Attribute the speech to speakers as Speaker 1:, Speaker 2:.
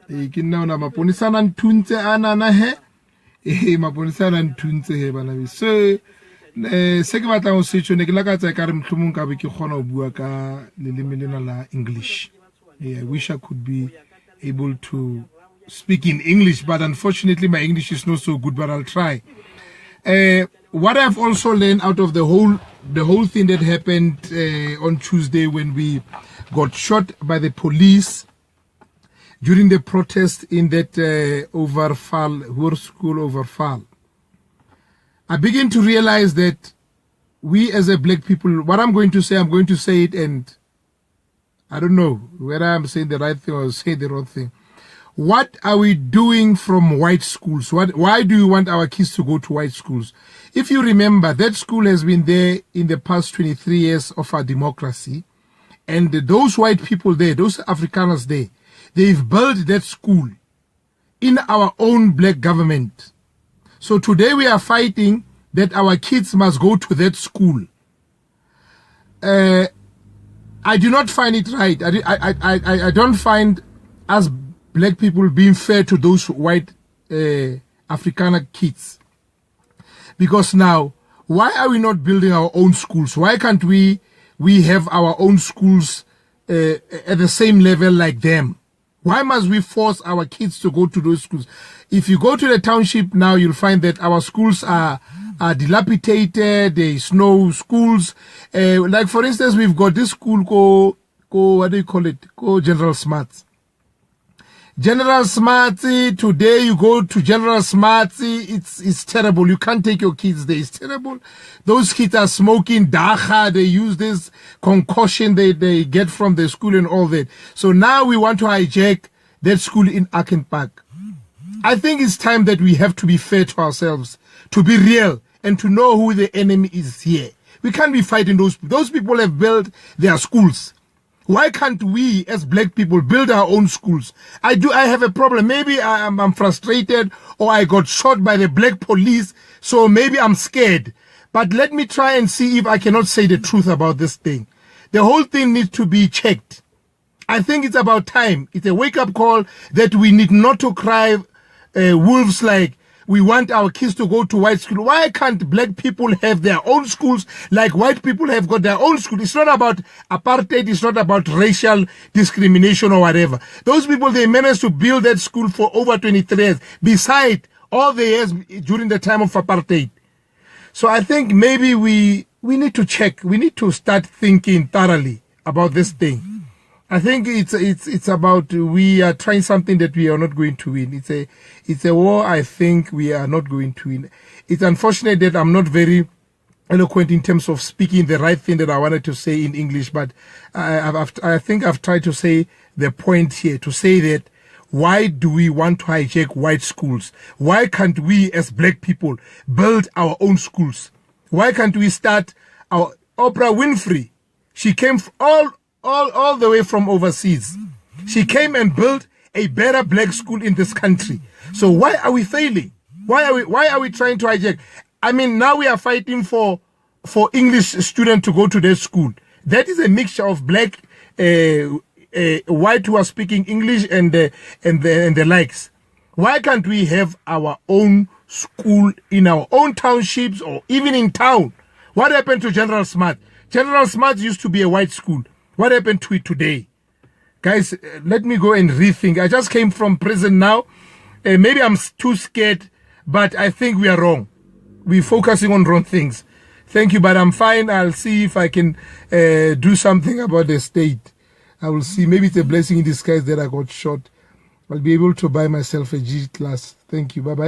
Speaker 1: ke nna ona maponisa na nthuntse ana he maponisa na nthuntse he bana be so se ke batla go setso ne ke la ka tsa ka re mhlomong ka be ke gona go bua ka leleme lena la English. I wish I could be able to speak in English, but unfortunately my English is not so good, but I'll try. What I've also learned out of the whole thing that happened on Tuesday when we got shot by the police during the protest in that school Overfall, I begin to realize that we as a black people, what I'm going to say it, and I don't know whether I'm saying the right thing or saying the wrong thing. What are we doing from white schools? Why do you want our kids to go to white schools? If you remember, that school has been there in the past 23 years of our democracy. And those white people there, those Afrikaners there, they've built that school in our own black government. So today we are fighting that our kids must go to that school. I do not find it right. I don't find us black people being fair to those white Afrikaner kids. Because now, why are we not building our own schools? Why can't we have our own schools at the same level like them? Why must we force our kids to go to those schools? If you go to the township now, you'll find that our schools are dilapidated. There is no schools. Like for instance, we've got this school what do you call it? General Smarts. General Smarty, today you go to General Smarty, it's terrible. You can't take your kids there. It's terrible. Those kids are smoking dacha. They use this concoction they get from the school and all that. So now we want to hijack that school in Aken Park. I think it's time that we have to be fair to ourselves, to be real, and to know who the enemy is here. We can't be fighting those people. Those people have built their schools. Why can't we as black people build our own schools? I have a problem. Maybe I'm frustrated, or I got shot by the black police, so maybe I'm scared. But let me try and see if I cannot say the truth about this thing. The whole thing needs to be checked. I think it's about time. It's a wake-up call that we need not to cry wolves like we want our kids to go to white school. Why can't black people have their own schools like white people have got their own school? It's not about apartheid. It's not about racial discrimination or whatever. Those people, they managed to build that school for over 23 years, beside all the years during the time of apartheid. So I think maybe we need to check. We need to start thinking thoroughly about this thing. I think it's about we are trying something that we are not going to win. It's a war I think we are not going to win. It's unfortunate that I'm not very eloquent in terms of speaking the right thing that I wanted to say in English, but I think I've tried to say the point here, to say that why do we want to hijack white schools? Why can't we as black people build our own schools? Why can't we start our Oprah Winfrey? She came all the way from overseas. She came and built a better black school in this country. So why are we failing? Why are we trying to hijack? I mean, now we are fighting for English students to go to their school. That is a mixture of black, white who are speaking English and the likes. Why can't we have our own school in our own townships or even in town? What happened to General Smart? General Smart used to be a white school. What happened to it today? Guys, let me go and rethink. I just came from prison now. Maybe I'm too scared, but I think we are wrong. We're focusing on wrong things. Thank you, but I'm fine. I'll see if I can do something about the state. I will see. Maybe it's a blessing in disguise that I got shot. I'll be able to buy myself a G class. Thank you. Bye-bye.